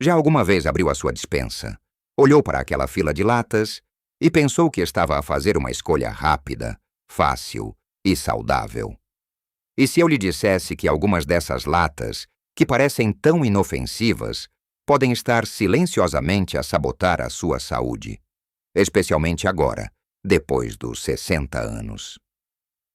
Já alguma vez abriu a sua despensa, olhou para aquela fila de latas e pensou que estava a fazer uma escolha rápida, fácil e saudável? E se eu lhe dissesse que algumas dessas latas, que parecem tão inofensivas, podem estar silenciosamente a sabotar a sua saúde, especialmente agora, depois dos 60 anos?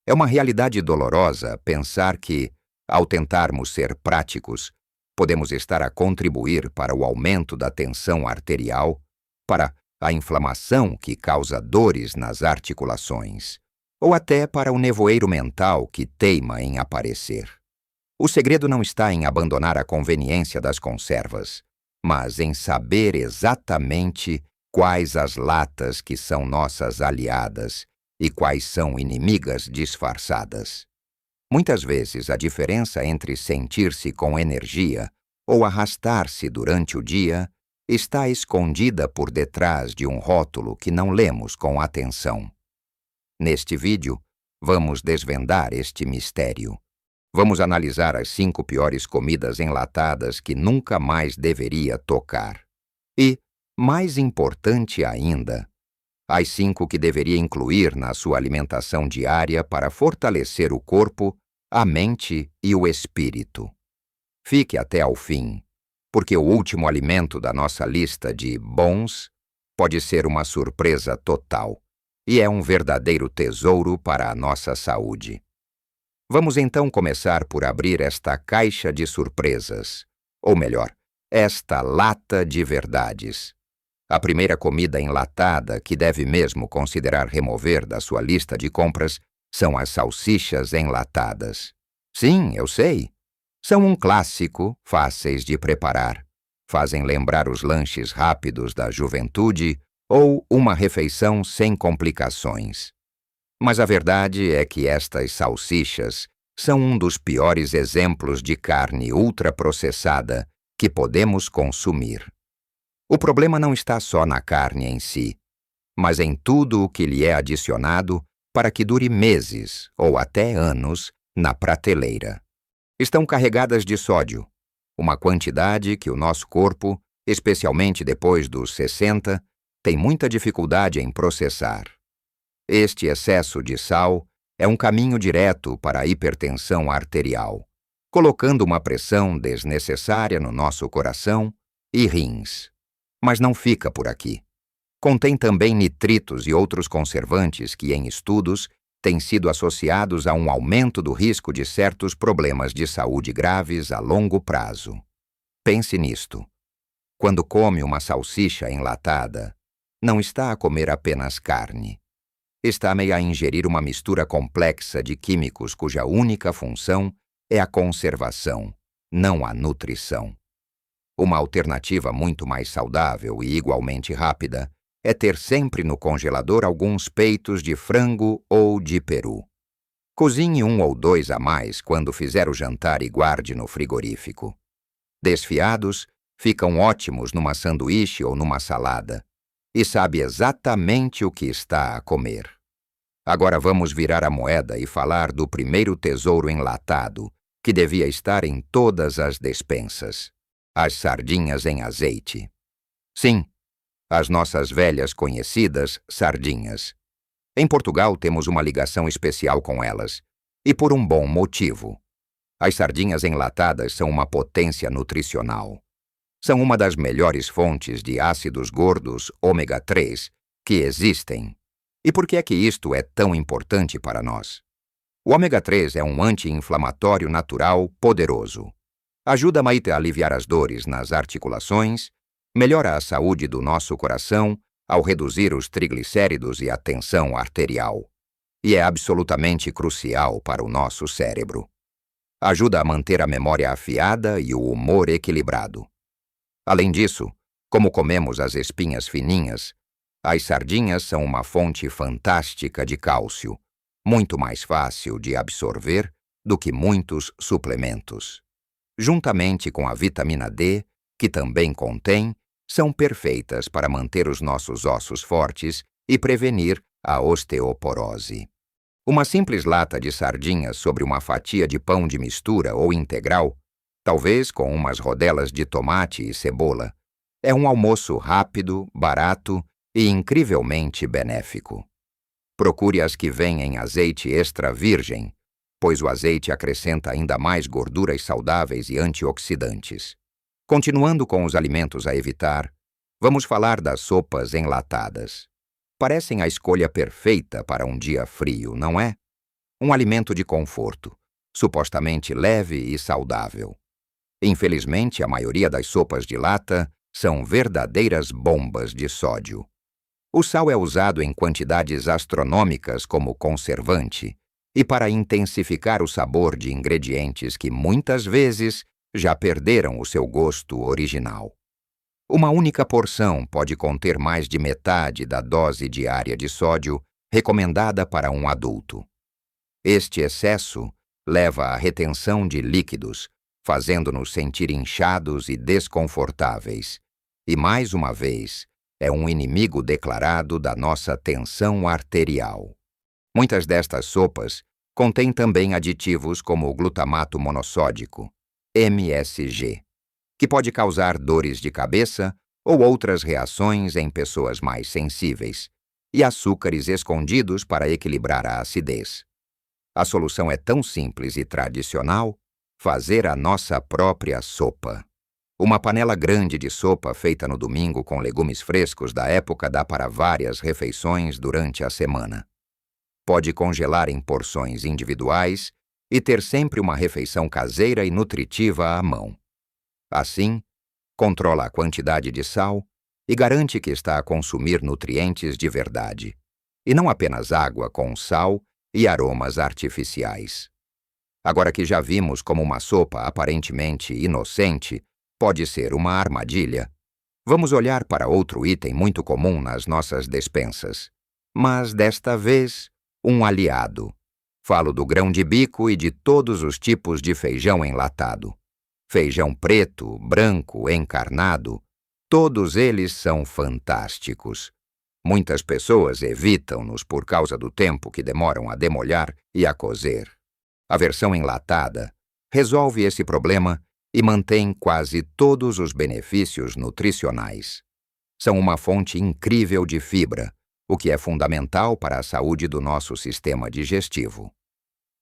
É uma realidade dolorosa pensar que, ao tentarmos ser práticos, podemos estar a contribuir para o aumento da tensão arterial, para a inflamação que causa dores nas articulações, ou até para o nevoeiro mental que teima em aparecer. O segredo não está em abandonar a conveniência das conservas, mas em saber exatamente quais as latas que são nossas aliadas e quais são inimigas disfarçadas. Muitas vezes a diferença entre sentir-se com energia ou arrastar-se durante o dia está escondida por detrás de um rótulo que não lemos com atenção. Neste vídeo, vamos desvendar este mistério. Vamos analisar as 5 piores comidas enlatadas que nunca mais deveria tocar. E, mais importante ainda, as 5 que deveria incluir na sua alimentação diária para fortalecer o corpo, a mente e o espírito. Fique até ao fim, porque o último alimento da nossa lista de bons pode ser uma surpresa total e é um verdadeiro tesouro para a nossa saúde. Vamos então começar por abrir esta caixa de surpresas, ou melhor, esta lata de verdades. A primeira comida enlatada que deve mesmo considerar remover da sua lista de compras são as salsichas enlatadas. Sim, eu sei. São um clássico, fáceis de preparar. Fazem lembrar os lanches rápidos da juventude ou uma refeição sem complicações. Mas a verdade é que estas salsichas são um dos piores exemplos de carne ultraprocessada que podemos consumir. O problema não está só na carne em si, mas em tudo o que lhe é adicionado para que dure meses ou até anos na prateleira. Estão carregadas de sódio, uma quantidade que o nosso corpo, especialmente depois dos 60, tem muita dificuldade em processar. Este excesso de sal é um caminho direto para a hipertensão arterial, colocando uma pressão desnecessária no nosso coração e rins. Mas não fica por aqui. Contém também nitritos e outros conservantes que, em estudos, têm sido associados a um aumento do risco de certos problemas de saúde graves a longo prazo. Pense nisto. Quando come uma salsicha enlatada, não está a comer apenas carne. Está a ingerir uma mistura complexa de químicos cuja única função é a conservação, não a nutrição. Uma alternativa muito mais saudável e igualmente rápida é ter sempre no congelador alguns peitos de frango ou de peru. Cozinhe 1 ou 2 a mais quando fizer o jantar e guarde no frigorífico. Desfiados, ficam ótimos numa sanduíche ou numa salada, e sabe exatamente o que está a comer. Agora vamos virar a moeda e falar do primeiro tesouro enlatado, que devia estar em todas as despensas: as sardinhas em azeite. Sim, as nossas velhas conhecidas sardinhas. Em Portugal temos uma ligação especial com elas, e por um bom motivo. As sardinhas enlatadas são uma potência nutricional. São uma das melhores fontes de ácidos gordos ômega 3 que existem. E por que é que isto é tão importante para nós? O ômega 3 é um anti-inflamatório natural poderoso. Ajuda a aliviar as dores nas articulações, melhora a saúde do nosso coração ao reduzir os triglicéridos e a tensão arterial. E é absolutamente crucial para o nosso cérebro. Ajuda a manter a memória afiada e o humor equilibrado. Além disso, como comemos as espinhas fininhas, as sardinhas são uma fonte fantástica de cálcio, muito mais fácil de absorver do que muitos suplementos. Juntamente com a vitamina D, que também contém, são perfeitas para manter os nossos ossos fortes e prevenir a osteoporose. Uma simples lata de sardinhas sobre uma fatia de pão de mistura ou integral talvez com umas rodelas de tomate e cebola. É um almoço rápido, barato e incrivelmente benéfico. Procure as que vêm em azeite extra virgem, pois o azeite acrescenta ainda mais gorduras saudáveis e antioxidantes. Continuando com os alimentos a evitar, vamos falar das sopas enlatadas. Parecem a escolha perfeita para um dia frio, não é? Um alimento de conforto, supostamente leve e saudável. Infelizmente, a maioria das sopas de lata são verdadeiras bombas de sódio. O sal é usado em quantidades astronômicas como conservante e para intensificar o sabor de ingredientes que muitas vezes já perderam o seu gosto original. Uma única porção pode conter mais de metade da dose diária de sódio recomendada para um adulto. Este excesso leva à retenção de líquidos, fazendo-nos sentir inchados e desconfortáveis. E, mais uma vez, é um inimigo declarado da nossa tensão arterial. Muitas destas sopas contêm também aditivos como o glutamato monossódico, MSG, que pode causar dores de cabeça ou outras reações em pessoas mais sensíveis, e açúcares escondidos para equilibrar a acidez. A solução é tão simples e tradicional: fazer a nossa própria sopa. Uma panela grande de sopa feita no domingo com legumes frescos da época dá para várias refeições durante a semana. Pode congelar em porções individuais e ter sempre uma refeição caseira e nutritiva à mão. Assim, controla a quantidade de sal e garante que está a consumir nutrientes de verdade, e não apenas água com sal e aromas artificiais. Agora que já vimos como uma sopa aparentemente inocente pode ser uma armadilha, vamos olhar para outro item muito comum nas nossas despensas, mas desta vez um aliado. Falo do grão de bico e de todos os tipos de feijão enlatado. Feijão preto, branco, encarnado, todos eles são fantásticos. Muitas pessoas evitam-nos por causa do tempo que demoram a demolhar e a cozer. A versão enlatada resolve esse problema e mantém quase todos os benefícios nutricionais. São uma fonte incrível de fibra, o que é fundamental para a saúde do nosso sistema digestivo.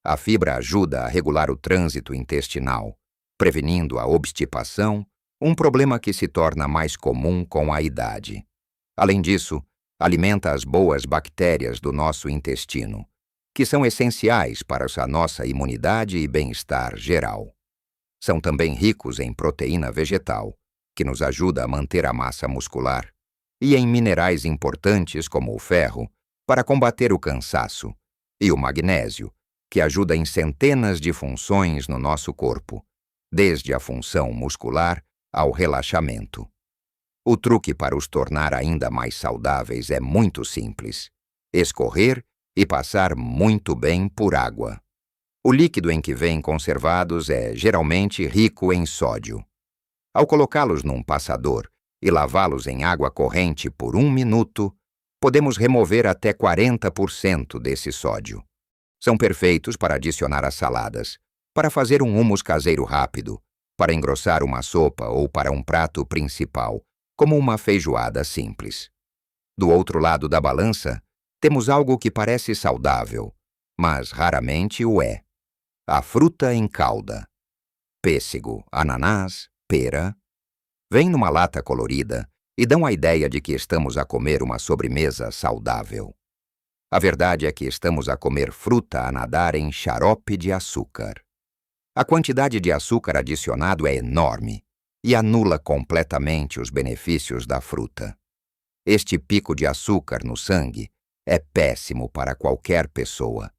A fibra ajuda a regular o trânsito intestinal, prevenindo a obstipação, um problema que se torna mais comum com a idade. Além disso, alimenta as boas bactérias do nosso intestino, que são essenciais para a nossa imunidade e bem-estar geral. São também ricos em proteína vegetal, que nos ajuda a manter a massa muscular, e em minerais importantes como o ferro, para combater o cansaço, e o magnésio, que ajuda em centenas de funções no nosso corpo, desde a função muscular ao relaxamento. O truque para os tornar ainda mais saudáveis é muito simples: escorrer e passar muito bem por água. O líquido em que vêm conservados é geralmente rico em sódio. Ao colocá-los num passador e lavá-los em água corrente por 1 minuto, podemos remover até 40% desse sódio. São perfeitos para adicionar às saladas, para fazer um hummus caseiro rápido, para engrossar uma sopa ou para um prato principal, como uma feijoada simples. Do outro lado da balança, temos algo que parece saudável, mas raramente o é: a fruta em calda. Pêssego, ananás, pera. Vêm numa lata colorida e dão a ideia de que estamos a comer uma sobremesa saudável. A verdade é que estamos a comer fruta a nadar em xarope de açúcar. A quantidade de açúcar adicionado é enorme e anula completamente os benefícios da fruta. Este pico de açúcar no sangue é péssimo para qualquer pessoa,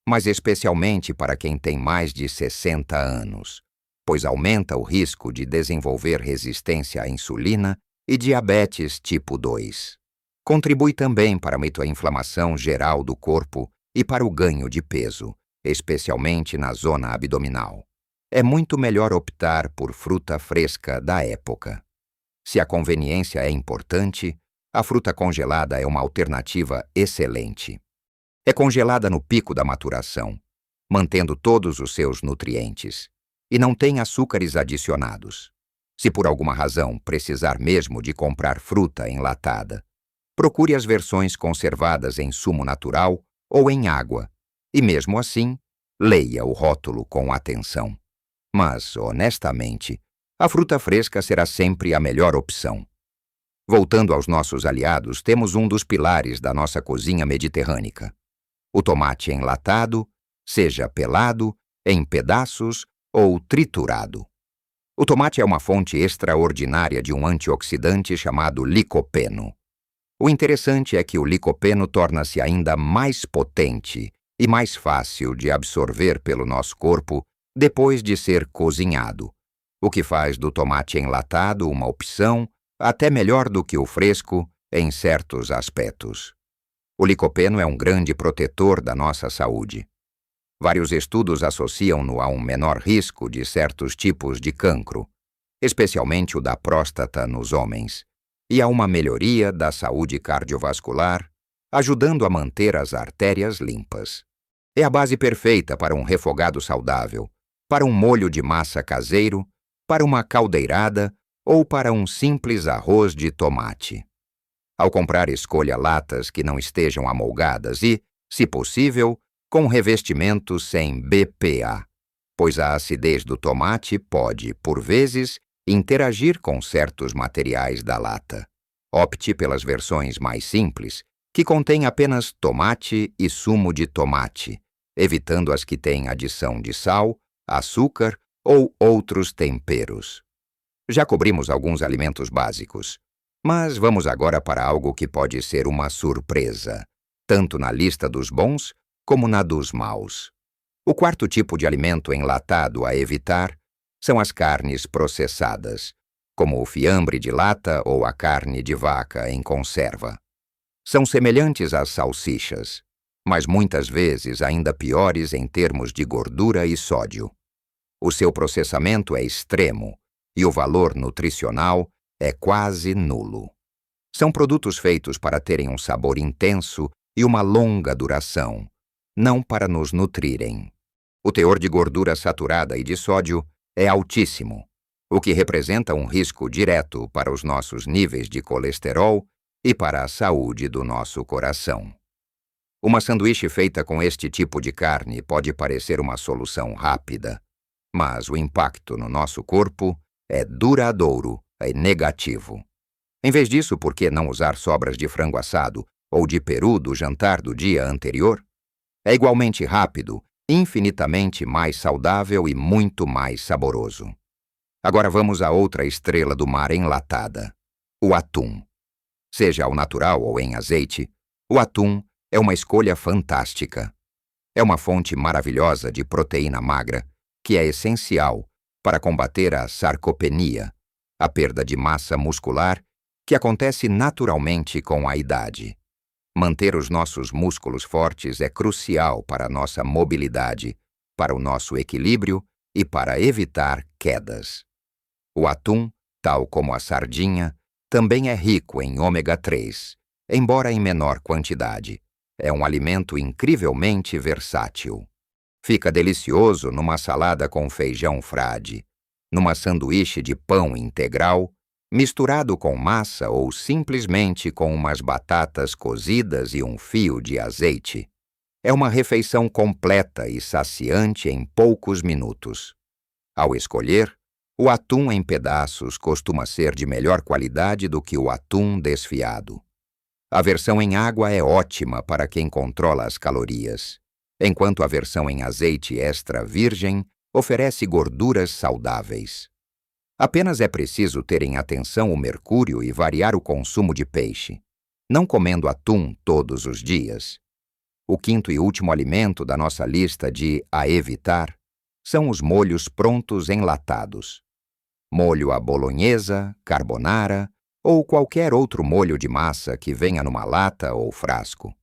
mas especialmente para quem tem mais de 60 anos, pois aumenta o risco de desenvolver resistência à insulina e diabetes tipo 2. Contribui também para a inflamação geral do corpo e para o ganho de peso, especialmente na zona abdominal. É muito melhor optar por fruta fresca da época. Se a conveniência é importante, a fruta congelada é uma alternativa excelente. É congelada no pico da maturação, mantendo todos os seus nutrientes, e não tem açúcares adicionados. Se por alguma razão precisar mesmo de comprar fruta enlatada, procure as versões conservadas em sumo natural ou em água, e mesmo assim, leia o rótulo com atenção. Mas, honestamente, a fruta fresca será sempre a melhor opção. Voltando aos nossos aliados, temos um dos pilares da nossa cozinha mediterrânea: o tomate enlatado, seja pelado, em pedaços ou triturado. O tomate é uma fonte extraordinária de um antioxidante chamado licopeno. O interessante é que o licopeno torna-se ainda mais potente e mais fácil de absorver pelo nosso corpo depois de ser cozinhado, o que faz do tomate enlatado uma opção até melhor do que o fresco em certos aspectos. O licopeno é um grande protetor da nossa saúde. Vários estudos associam-no a um menor risco de certos tipos de cancro, especialmente o da próstata nos homens, e a uma melhoria da saúde cardiovascular, ajudando a manter as artérias limpas. É a base perfeita para um refogado saudável, para um molho de massa caseiro, para uma caldeirada ou para um simples arroz de tomate. Ao comprar, escolha latas que não estejam amolgadas e, se possível, com revestimento sem BPA, pois a acidez do tomate pode, por vezes, interagir com certos materiais da lata. Opte pelas versões mais simples, que contêm apenas tomate e sumo de tomate, evitando as que têm adição de sal, açúcar ou outros temperos. Já cobrimos alguns alimentos básicos, mas vamos agora para algo que pode ser uma surpresa, tanto na lista dos bons como na dos maus. O quarto tipo de alimento enlatado a evitar são as carnes processadas, como o fiambre de lata ou a carne de vaca em conserva. São semelhantes às salsichas, mas muitas vezes ainda piores em termos de gordura e sódio. O seu processamento é extremo e o valor nutricional é quase nulo. São produtos feitos para terem um sabor intenso e uma longa duração, não para nos nutrirem. O teor de gordura saturada e de sódio é altíssimo, o que representa um risco direto para os nossos níveis de colesterol e para a saúde do nosso coração. Uma sanduíche feita com este tipo de carne pode parecer uma solução rápida, mas o impacto no nosso corpo é duradouro e negativo. Em vez disso, por que não usar sobras de frango assado ou de peru do jantar do dia anterior? É igualmente rápido, infinitamente mais saudável e muito mais saboroso. Agora vamos a outra estrela do mar enlatada: o atum. Seja ao natural ou em azeite, o atum é uma escolha fantástica. É uma fonte maravilhosa de proteína magra, que é essencial para combater a sarcopenia, a perda de massa muscular que acontece naturalmente com a idade. Manter os nossos músculos fortes é crucial para a nossa mobilidade, para o nosso equilíbrio e para evitar quedas. O atum, tal como a sardinha, também é rico em ômega 3, embora em menor quantidade. É um alimento incrivelmente versátil. Fica delicioso numa salada com feijão frade, numa sanduíche de pão integral, misturado com massa ou simplesmente com umas batatas cozidas e um fio de azeite. É uma refeição completa e saciante em poucos minutos. Ao escolher, o atum em pedaços costuma ser de melhor qualidade do que o atum desfiado. A versão em água é ótima para quem controla as calorias, enquanto a versão em azeite extra virgem oferece gorduras saudáveis. Apenas é preciso ter em atenção o mercúrio e variar o consumo de peixe, não comendo atum todos os dias. O quinto e último alimento da nossa lista de a evitar são os molhos prontos enlatados. Molho à bolonhesa, carbonara ou qualquer outro molho de massa que venha numa lata ou frasco.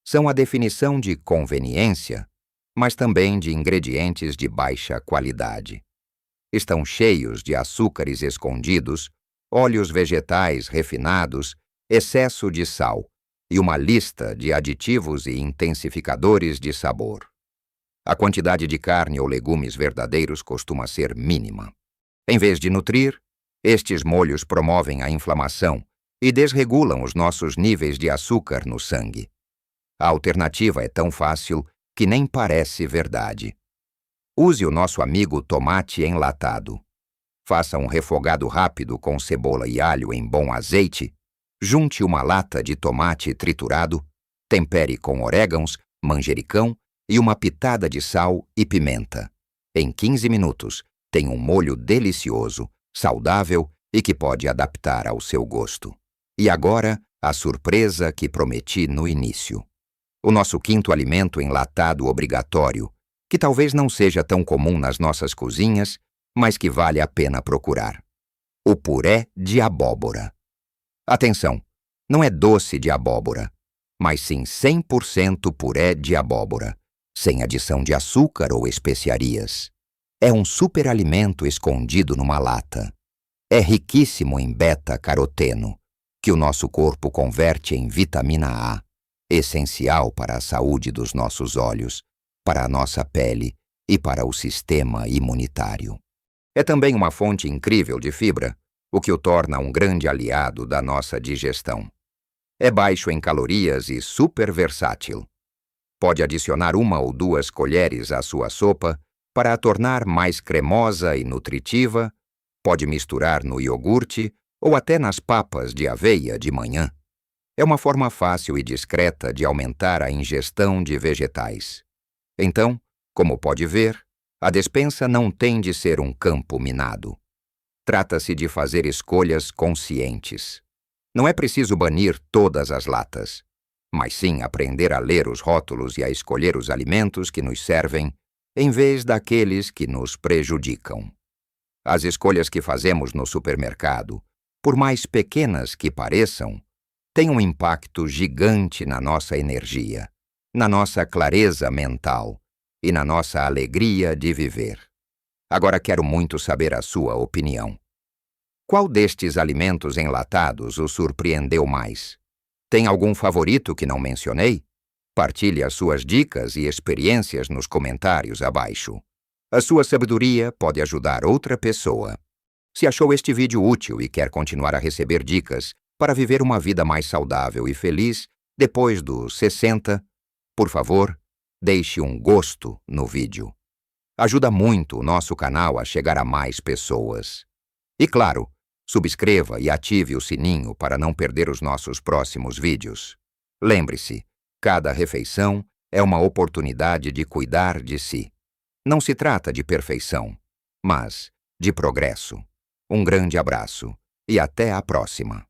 São a definição de conveniência, mas também de ingredientes de baixa qualidade. Estão cheios de açúcares escondidos, óleos vegetais refinados, excesso de sal e uma lista de aditivos e intensificadores de sabor. A quantidade de carne ou legumes verdadeiros costuma ser mínima. Em vez de nutrir, estes molhos promovem a inflamação e desregulam os nossos níveis de açúcar no sangue. A alternativa é tão fácil que nem parece verdade. Use o nosso amigo tomate enlatado. Faça um refogado rápido com cebola e alho em bom azeite. Junte uma lata de tomate triturado, tempere com orégãos, manjericão e uma pitada de sal e pimenta. Em 15 minutos, tem um molho delicioso, saudável e que pode adaptar ao seu gosto. E agora, a surpresa que prometi no início. O nosso quinto alimento enlatado obrigatório, que talvez não seja tão comum nas nossas cozinhas, mas que vale a pena procurar. O puré de abóbora. Atenção, não é doce de abóbora, mas sim 100% puré de abóbora, sem adição de açúcar ou especiarias. É um superalimento escondido numa lata. É riquíssimo em beta-caroteno, que o nosso corpo converte em vitamina A, essencial para a saúde dos nossos olhos, para a nossa pele e para o sistema imunitário. É também uma fonte incrível de fibra, o que o torna um grande aliado da nossa digestão. É baixo em calorias e super versátil. Pode adicionar 1 ou 2 colheres à sua sopa para a tornar mais cremosa e nutritiva, pode misturar no iogurte ou até nas papas de aveia de manhã. É uma forma fácil e discreta de aumentar a ingestão de vegetais. Então, como pode ver, a despensa não tem de ser um campo minado. Trata-se de fazer escolhas conscientes. Não é preciso banir todas as latas, mas sim aprender a ler os rótulos e a escolher os alimentos que nos servem, em vez daqueles que nos prejudicam. As escolhas que fazemos no supermercado, por mais pequenas que pareçam, têm um impacto gigante na nossa energia, na nossa clareza mental e na nossa alegria de viver. Agora quero muito saber a sua opinião. Qual destes alimentos enlatados o surpreendeu mais? Tem algum favorito que não mencionei? Partilhe as suas dicas e experiências nos comentários abaixo. A sua sabedoria pode ajudar outra pessoa. Se achou este vídeo útil e quer continuar a receber dicas para viver uma vida mais saudável e feliz depois dos 60, por favor, deixe um gosto no vídeo. Ajuda muito o nosso canal a chegar a mais pessoas. E claro, subscreva e ative o sininho para não perder os nossos próximos vídeos. Lembre-se, cada refeição é uma oportunidade de cuidar de si. Não se trata de perfeição, mas de progresso. Um grande abraço e até a próxima.